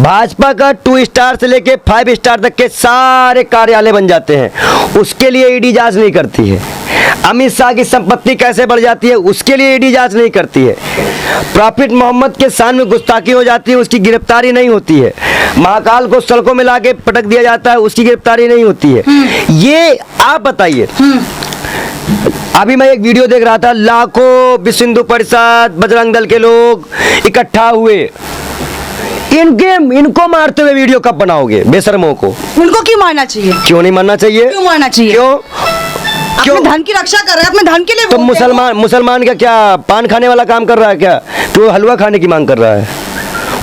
भाजपा का 2 स्टार से लेके 5 स्टार तक के सारे कार्यालय बन जाते हैं, उसके लिए ईडी जांच नहीं करती है। अमित शाह की संपत्ति कैसे बढ़ जाती है, उसके लिए ईडी जांच नहीं करती है। प्रॉफिट मोहम्मद के शान में गुस्ताखी हो जाती है, उसकी गिरफ्तारी नहीं होती है। महाकाल को सड़कों में लाके पटक दिया जाता है, उसकी गिरफ्तारी नहीं होती है। ये आप बताइए। अभी मैं एक वीडियो देख रहा था, लाखों विश्व हिंदू परिषद बजरंग दल के लोग इकट्ठा हुए। इनको मारते हुए वीडियो कब बनाओगे बेशर्मों को? उनको क्यों मारना चाहिए? क्यों नहीं मारना चाहिए? क्यों मारना चाहिए? क्यों? अपने धन की रक्षा कर रहे हैं, अपने धन के लिए। तो मुसलमान का क्या पान खाने वाला काम कर रहा है क्या? तो हलवा खाने की मांग कर रहा है।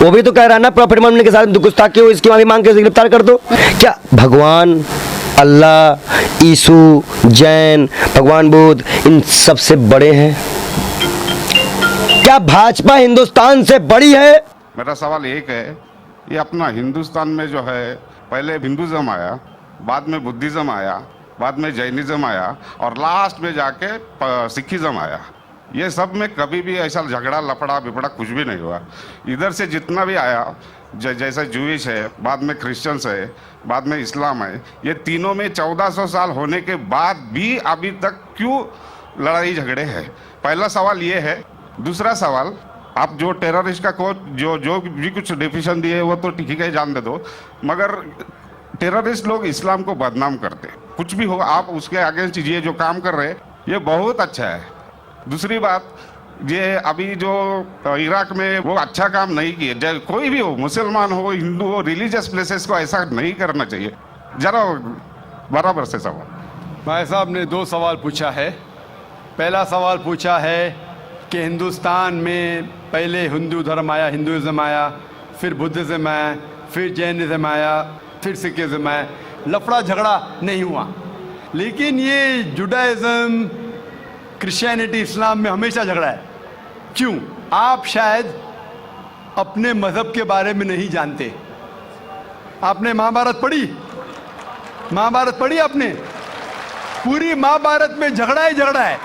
वो भी तो कह रहा है ना प्रॉफिट मोहम्मद के साथ गुस्ताखी हो, इसकी मांग के गिरफ्तार कर दो। क्या भगवान अल्लाह, यीशु, जैन, भगवान बुद्ध इन सबसे बड़े हैं? क्या भाजपा हिंदुस्तान से बड़ी है? मेरा सवाल एक है, ये अपना हिंदुस्तान में जो है, पहले हिंदुज़म आया, बाद में बुद्धिज़्म आया, बाद में जैनिज़्म आया और लास्ट में जाके सिखिज़्म आया। ये सब में कभी भी ऐसा झगड़ा लफड़ा बिपड़ा कुछ भी नहीं हुआ। इधर से जितना भी आया, जैसे जूइश है, बाद में क्रिश्चियंस है, बाद में इस्लाम है, ये तीनों में 1400 साल होने के बाद भी अभी तक क्यों लड़ाई झगड़े हैं? पहला सवाल ये है। दूसरा सवाल, आप जो टेररिस्ट का को जो भी कुछ डिफिनेशन दिए वो तो ठीक है, जान दे दो, मगर टेररिस्ट लोग इस्लाम को बदनाम करते। कुछ भी हो, आप उसके अगेंस्ट ये जो काम कर रहे हैं ये बहुत अच्छा है। दूसरी बात, ये अभी जो इराक में वो अच्छा काम नहीं किए, कोई भी हो, मुसलमान हो, हिंदू हो, रिलीजियस प्लेसेस को ऐसा नहीं करना चाहिए। जरा बराबर से सवाल। भाई साहब ने 2 सवाल पूछा है। पहला सवाल पूछा है कि हिंदुस्तान में पहले हिंदू धर्म आया, हिंदुइज्म आया, फिर बुद्धिज्म आया, फिर जैनिज्म आया, फिर सिखिज्म आया, लफड़ा झगड़ा नहीं हुआ। लेकिन ये जुडाइज्म, क्रिश्चियनिटी, इस्लाम में हमेशा झगड़ा है। क्यों? आप शायद अपने मज़हब के बारे में नहीं जानते। आपने महाभारत पढ़ी? महाभारत पढ़ी आपने? पूरी महाभारत में झगड़ा ही झगड़ा है।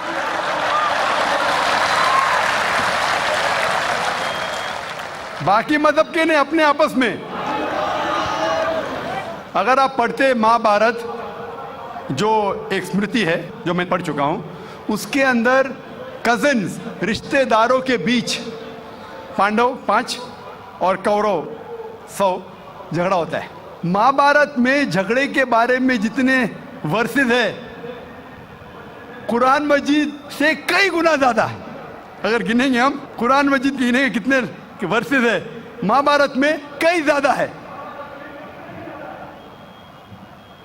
बाकी मज़हब के नहीं, अपने आपस में। अगर आप पढ़ते महाभारत, जो एक स्मृति है जो मैं पढ़ चुका हूं, उसके अंदर कजिन्स, रिश्तेदारों के बीच पांडव 5 और कौरव 100 झगड़ा होता है। महाभारत में झगड़े के बारे में जितने वर्सेस है, कुरान मजीद से कई गुना ज्यादा है। अगर गिनेंगे हम, कुरान मजीद गिनेंगे कितने वर्सेस है, महाभारत में कई ज्यादा है।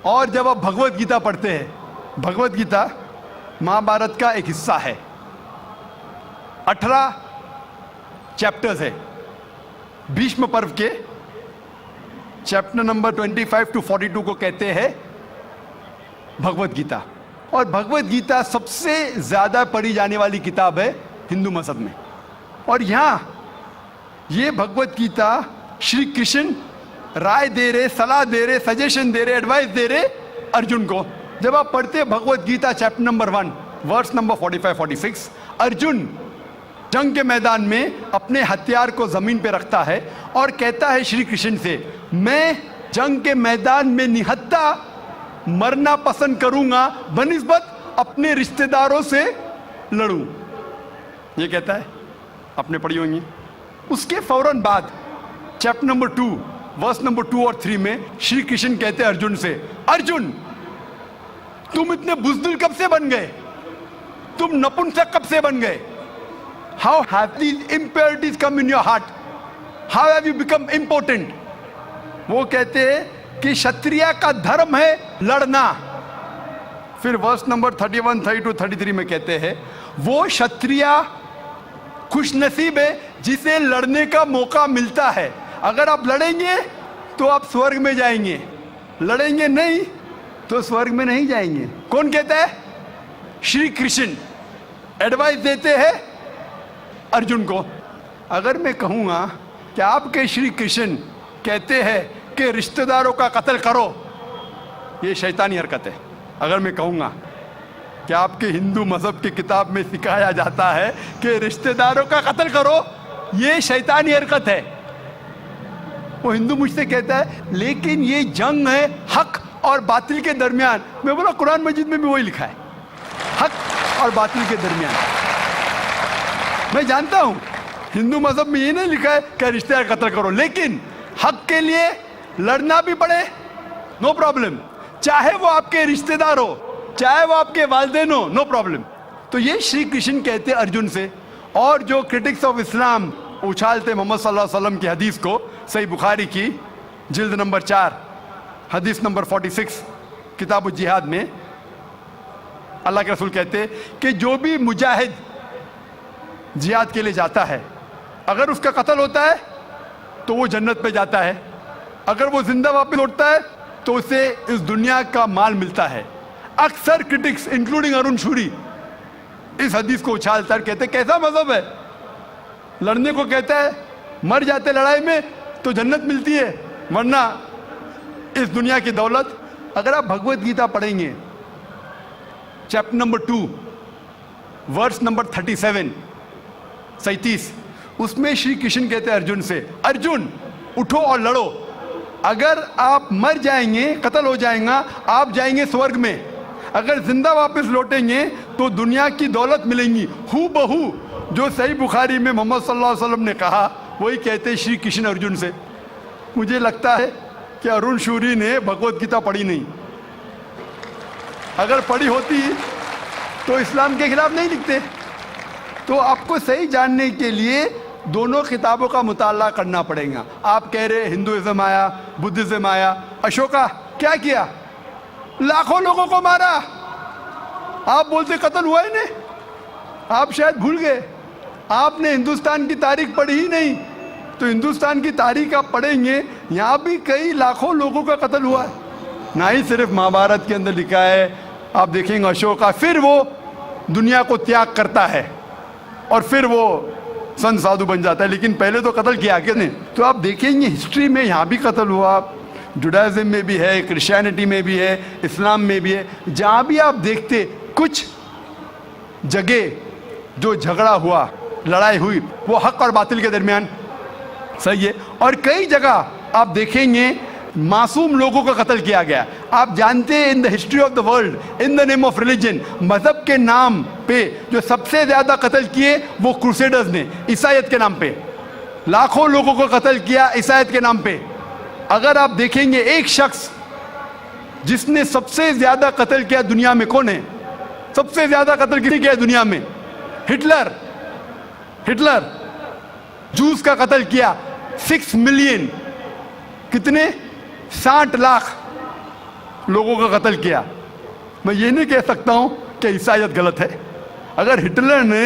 और जब आप भगवत गीता पढ़ते हैं, भगवत गीता महाभारत का एक हिस्सा है। 18 चैप्टर्स है। भीष्म पर्व के चैप्टर नंबर 25 to 42 को कहते हैं भगवत गीता। और भगवत गीता सबसे ज्यादा पढ़ी जाने वाली किताब है हिंदू मजहब में। और यहां ये भगवत गीता श्री कृष्ण राय दे रहे, सलाह दे रहे, सजेशन दे रहे, एडवाइस दे रहे अर्जुन को। जब आप पढ़ते Bhagavad Gita chapter number 1 verse number 45-46, Arjun जंग के मैदान में अपने हथियार को जमीन पे रखता है और कहता है श्री कृष्ण से, मैं जंग के मैदान में निहत्था मरना पसंद करूंगा बनिस्बत अपने रिश्तेदारों से लड़ूं। ये कहता है, आपने पढ़ी होंगी। उसके फौरन बाद चैप्टर नंबर 2 वर्स नंबर 2 और 3 में श्री कृष्ण कहते हैं अर्जुन से, अर्जुन तुम इतने बुज़दिल कब से बन गए? तुम नपुंसक कब से बन गए? How have these impurities come in your heart? How have you become important? वो कहते हैं कि क्षत्रिय का धर्म है लड़ना। फिर वर्स नंबर 31, 32, 33 में कहते हैं, वो क्षत्रिय खुशनसीब है जिसे लड़ने का मौका मिलता है। अगर आप लड़ेंगे तो आप स्वर्ग में जाएंगे, लड़ेंगे नहीं तो स्वर्ग में नहीं जाएंगे। कौन कहता है? श्री कृष्ण एडवाइस देते हैं अर्जुन को। अगर मैं कहूंगा कि आपके श्री कृष्ण कहते हैं कि रिश्तेदारों का कत्ल करो, ये शैतानी हरकत है। अगर मैं कहूंगा कि आपके हिंदू मजहब की किताब में सिखाया जाता है कि रिश्तेदारों का कत्ल करो, ये शैतानी हरकत है, वो हिंदू मुझसे कहता है लेकिन ये जंग है हक और बातिल के दरमियान। मैं बोला कुरान मजीद में भी वही लिखा है, हक और बातिल के दरमियान। मैं जानता हूं हिंदू मजहब में ये नहीं लिखा है कि रिश्तेदार कत्ल करो, लेकिन हक के लिए लड़ना भी पड़े, नो प्रॉब्लम। चाहे वो आपके रिश्तेदार हो, चाहे वो आपके वालिदैन हो, नो प्रॉब्लम। तो ये श्री कृष्ण कहते अर्जुन से। और जो क्रिटिक्स ऑफ इस्लाम उछालते मोहम्मद सल्लल्लाहु अलैहि वसल्लम की हदीस को, सही बुखारी की जिल्द नंबर 4 हदीस नंबर 46 किताब जिहाद में अल्लाह के रसूल कहते कि जो भी मुजाहिद जिहाद के लिए जाता है, अगर उसका कत्ल होता है तो वो जन्नत पे जाता है, अगर वो जिंदा वापस लौटता है तो उसे इस दुनिया का माल मिलता है। अक्सर क्रिटिक्स इंक्लूडिंग अरुण शूरी इस हदीस को उछालता है, कहते कैसा मजहब है, लड़ने को कहता है, मर जाते लड़ाई में तो जन्नत मिलती है, वरना इस दुनिया की दौलत। अगर आप भगवत गीता पढ़ेंगे चैप्टर नंबर 2 वर्स नंबर 37 उसमें श्री कृष्ण कहते हैं अर्जुन से, अर्जुन उठो और लड़ो, अगर आप मर जाएंगे, कत्ल हो जाएगा, आप जाएंगे स्वर्ग में, अगर जिंदा वापस लौटेंगे तो दुनिया की दौलत मिलेंगी। हू बहू जो सही बुखारी में मोहम्मद सल्लल्लाहु अलैहि वसल्लम ने कहा वही कहते श्री कृष्ण अर्जुन से। मुझे लगता है कि अरुण शूरी ने भगवत गीता पढ़ी नहीं, अगर पढ़ी होती तो इस्लाम के खिलाफ नहीं लिखते। तो आपको सही जानने के लिए दोनों किताबों का मुताला करना पड़ेगा। आप कह रहे हिंदुइज्म आया, बुद्धिज्म आया, अशोका क्या किया, लाखों लोगों को मारा, आप बोलते कत्ल हुआ ही नहीं, आप शायद भूल गए, आपने हिंदुस्तान की तारीख पढ़ी ही नहीं। तो हिंदुस्तान की तारीख आप पढ़ेंगे, यहाँ भी कई लाखों लोगों का कत्ल हुआ है, ना ही सिर्फ महाभारत के अंदर लिखा है। आप देखेंगे अशोका फिर वो दुनिया को त्याग करता है और फिर वो संत साधु बन जाता है, लेकिन पहले तो कत्ल किया किसने। तो आप देखेंगे हिस्ट्री में यहाँ भी कत्ल हुआ, जुडाइज्म में भी है, क्रिश्चियनिटी में भी है, इस्लाम में भी है। जहाँ भी आप देखते कुछ जगह जो झगड़ा हुआ, लड़ाई हुई, वो हक और बातिल के दरमियान, सही है। और कई जगह आप देखेंगे मासूम लोगों का कत्ल किया गया। आप जानते हैं in the history of the world in the name of religion, मजहब के नाम पे जो सबसे ज्यादा कत्ल किए वो क्रूसेडर्स ने, ईसाईयत के नाम पे लाखों लोगों को कत्ल किया ईसाईयत के नाम पे। अगर आप देखेंगे एक शख्स जिसने सबसे ज्यादा कत्ल किया दुनिया में, कौन है? सबसे ज्यादा कत्ल किसने किया दुनिया में? हिटलर। हिटलर जूस का कत्ल किया, 6 मिलियन, कितने 60 लाख लोगों का कत्ल किया। मैं ये नहीं कह सकता हूं कि ईसाईयत गलत है। अगर हिटलर ने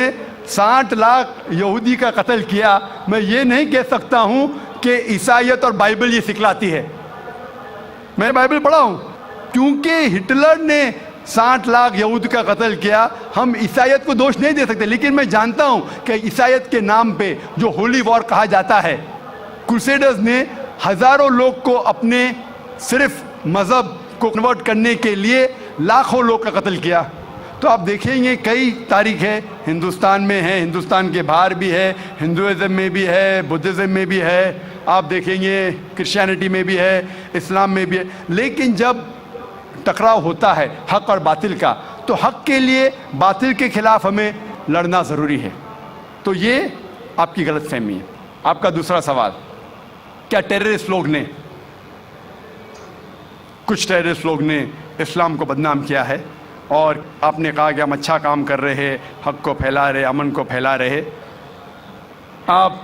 60 लाख यहूदी का कत्ल किया, मैं ये नहीं कह सकता हूं कि ईसाईयत और बाइबल ये सिखलाती है। मैं बाइबल पढ़ा हूं, क्योंकि हिटलर ने 60 लाख यहूद का कत्ल किया, हम ईसाईयत को दोष नहीं दे सकते। लेकिन मैं जानता हूं कि ईसाईयत के नाम पे जो होली वॉर कहा जाता है, क्रूसेडर्स ने हजारों लोग को अपने सिर्फ मजहब को कन्वर्ट करने के लिए लाखों लोग का कत्ल किया। तो आप देखेंगे कई तारीख है, हिंदुस्तान में है, हिंदुस्तान के बाहर भी है, हिंदुइज्म में भी है, बुद्धिज्म में भी है, आप देखेंगे क्रिश्चियनिटी में भी है, इस्लाम में भी है। लेकिन जब टकराव होता है हक और बातिल का, तो हक के लिए बातिल के खिलाफ हमें लड़ना ज़रूरी है। तो ये आपकी गलतफहमी है। आपका दूसरा सवाल, क्या टेररिस्ट लोग ने, कुछ टेररिस्ट लोग ने इस्लाम को बदनाम किया है, और आपने कहा कि हम अच्छा काम कर रहे हैं, हक को फैला रहे, अमन को फैला रहे। आप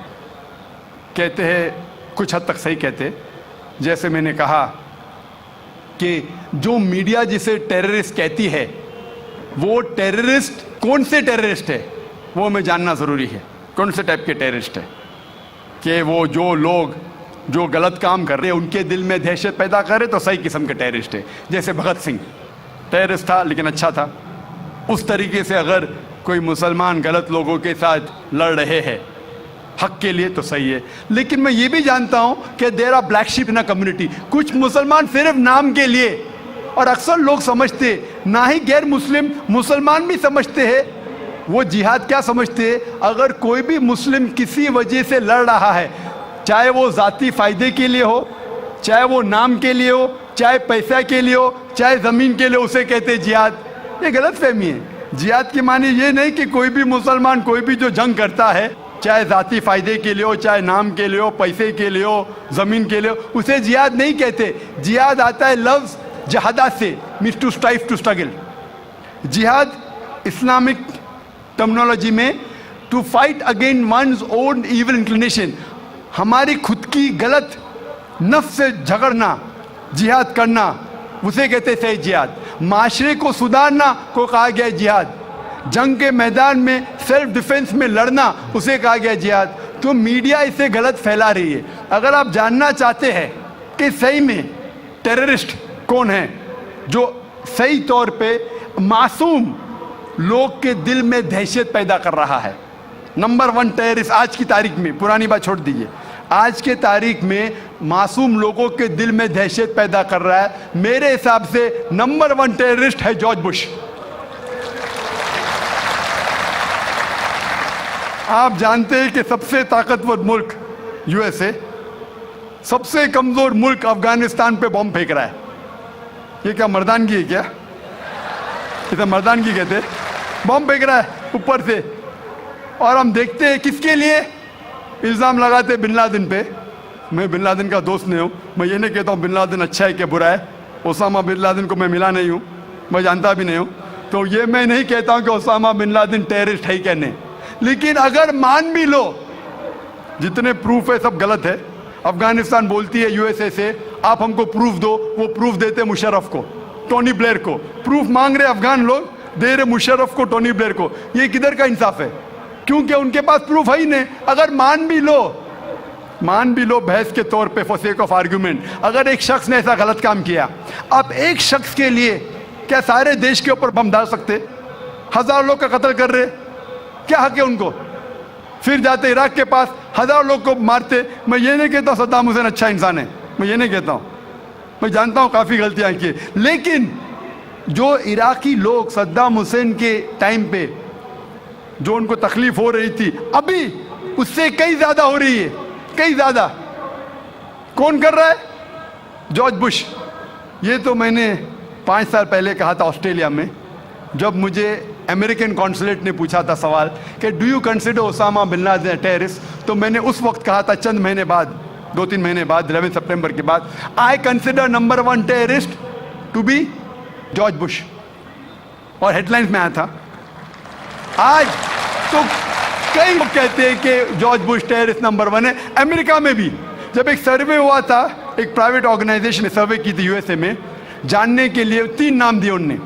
कहते हैं, कुछ हद तक सही कहते, जैसे मैंने कहा कि जो मीडिया जिसे टेररिस्ट कहती है, वो टेररिस्ट कौन से टेररिस्ट है वो हमें जानना ज़रूरी है। कौन से टाइप के टेररिस्ट है, कि वो जो लोग जो गलत काम कर रहे हैं उनके दिल में दहशत पैदा करे तो सही किस्म के टेररिस्ट है। जैसे भगत सिंह टेररिस्ट था लेकिन अच्छा था, उस तरीके से अगर कोई मुसलमान गलत लोगों के साथ लड़ रहे हैं हक के लिए तो सही है। लेकिन मैं ये भी जानता हूं कि there are black sheep in a community, कुछ मुसलमान सिर्फ नाम के लिए, और अक्सर लोग समझते, ना ही गैर मुस्लिम, मुसलमान भी समझते हैं, वो जिहाद क्या समझते हैं, अगर कोई भी मुस्लिम किसी वजह से लड़ रहा है, चाहे वो ज़ाती फ़ायदे के लिए हो, चाहे वो नाम के लिए हो, चाहे पैसा के लिए हो, चाहे ज़मीन के लिए, उसे कहते जिहाद। ये गलत फहमी है। जिहाद की माने ये नहीं कि कोई भी मुसलमान कोई भी जो जंग करता है, चाहे ज़ाती फ़ायदे के लिए हो, चाहे नाम के लिए हो, पैसे के लिए हो, ज़मीन के लिए हो, उसे जिहाद नहीं कहते। जिहाद आता है लफ्ज़ जहादा से, means to strive, to struggle. जिहाद इस्लामिक टर्मिनोलॉजी में to fight against one's own evil inclination, हमारी खुद की गलत नफ्स से झगड़ना, जिहाद करना, उसे कहते सही जिहाद। माशरे को सुधारना को कहा गया है जिहाद। जंग के मैदान में सेल्फ डिफेंस में लड़ना, उसे कहा गया जिहाद। तो मीडिया इसे गलत फैला रही है। अगर आप जानना चाहते हैं कि सही में टेररिस्ट कौन है जो सही तौर पे मासूम लोग के दिल में दहशत पैदा कर रहा है, नंबर 1 टेररिस्ट आज की तारीख में, पुरानी बात छोड़ दीजिए, आज के तारीख में मासूम लोगों के दिल में दहशत पैदा कर रहा है, मेरे हिसाब से नंबर 1 टेररिस्ट है जॉर्ज बुश। आप जानते हैं कि सबसे ताकतवर मुल्क यूएसए, सबसे कमजोर मुल्क अफगानिस्तान पे बॉम्ब फेंक रहा है। ये क्या मर्दानगी है क्या? इसे मर्दानगी कहते हैं। बॉम्ब फेंक रहा है ऊपर से, और हम देखते हैं किसके लिए इल्ज़ाम लगाते बिन लादेन पे। मैं बिन लादेन का दोस्त नहीं हूँ, मैं ये नहीं कहता हूँ बिन लादेन अच्छा है कि बुरा है। ओसामा बिन लादेन को मैं मिला नहीं हूँ, मैं जानता भी नहीं हूँ, तो ये मैं नहीं कहता हूँ कि ओसामा बिन लादेन टेररिस्ट है क्या नहीं। लेकिन अगर मान भी लो, जितने प्रूफ है सब गलत है। अफगानिस्तान बोलती है यूएसए से आप हमको प्रूफ दो, वो प्रूफ देते मुशर्रफ को, टोनी ब्लेयर को। प्रूफ मांग रहे अफगान लोग, दे रहे मुशर्रफ को, टोनी ब्लेयर को। ये किधर का इंसाफ है? क्योंकि उनके पास प्रूफ है ही नहीं। अगर मान भी लो बहस के तौर पे, फॉर सेक ऑफ आर्ग्यूमेंट, अगर एक शख्स ने ऐसा गलत काम किया, आप एक शख्स के लिए क्या सारे देश के ऊपर बम डाल सकते? 1000 लोग का कत्ल कर रहे, क्या हक है उनको? फिर जाते इराक के पास 1000 लोग को मारते। मैं ये नहीं कहता सद्दाम हुसैन अच्छा इंसान है, मैं ये नहीं कहता हूँ, मैं जानता हूँ काफ़ी गलतियाँ की, लेकिन जो इराकी लोग सद्दाम हुसैन के टाइम पे जो उनको तकलीफ हो रही थी, अभी उससे कई ज़्यादा हो रही है, कई ज़्यादा। कौन कर रहा है? George Bush. ये तो मैंने 5 साल पहले कहा था ऑस्ट्रेलिया में, जब मुझे अमेरिकन कॉन्सुलेट ने पूछा था सवाल कि do you consider Osama bin Laden terrorist, तो मैंने उस वक्त कहा था, चंद महीने बाद, 2-3 महीने बाद, 11 सितंबर के बाद, I consider number 1 terrorist to be George Bush, और हेडलाइंस में आया था। आज तो कई लोग कहते हैं कि जॉर्ज बुश टेररिस्ट नंबर 1 है। अमेरिका में भी जब एक सर्वे हुआ था, एक प्राइवेट ऑर्गेनाइजेशन ने सर्वे की थी यूएसए में, जानने के लिए 3 नाम दिए उनने,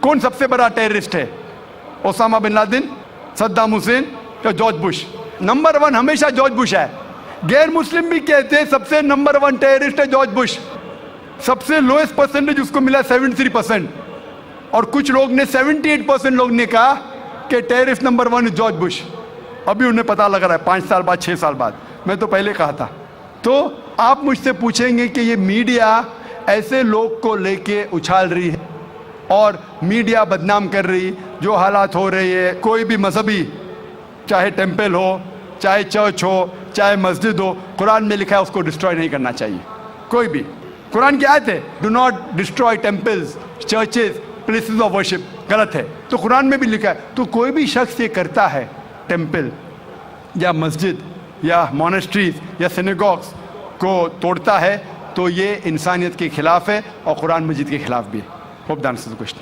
कौन सबसे बड़ा टेररिस्ट है, Osama bin Laden, Saddam Hussein या जॉर्ज बुश। नंबर 1 हमेशा जॉर्ज बुश है। गैर मुस्लिम भी कहते हैं सबसे नंबर 1 टेररिस्ट है जॉर्ज बुश। सबसे लोएस्ट परसेंटेज उसको मिला 73%, और कुछ लोग ने 78% लोग ने कहा कि टेररिस्ट नंबर 1 जॉर्ज बुश। अभी उन्हें पता लग रहा है 5 साल बाद, 6 साल बाद। मैं तो पहले कहा था। तो आप मुझसे पूछेंगे कि ये मीडिया ऐसे लोग को लेके उछाल रही है और मीडिया बदनाम कर रही, जो हालात हो रही है, कोई भी मजहबी, चाहे टेम्पल हो, चाहे चर्च हो, चाहे मस्जिद हो, कुरान में लिखा है उसको डिस्ट्रॉय नहीं करना चाहिए। कोई भी, कुरान की आयत है, do not destroy temples, churches, places of worship, गलत है। तो कुरान में भी लिखा है। तो कोई भी शख्स ये करता है, टेम्पल या मस्जिद या मोनेस्ट्रीज या सिनेगॉग्स को तोड़ता है, तो ये इंसानियत के खिलाफ है और कुरान मजीद के खिलाफ भी है। Hope that answers the question.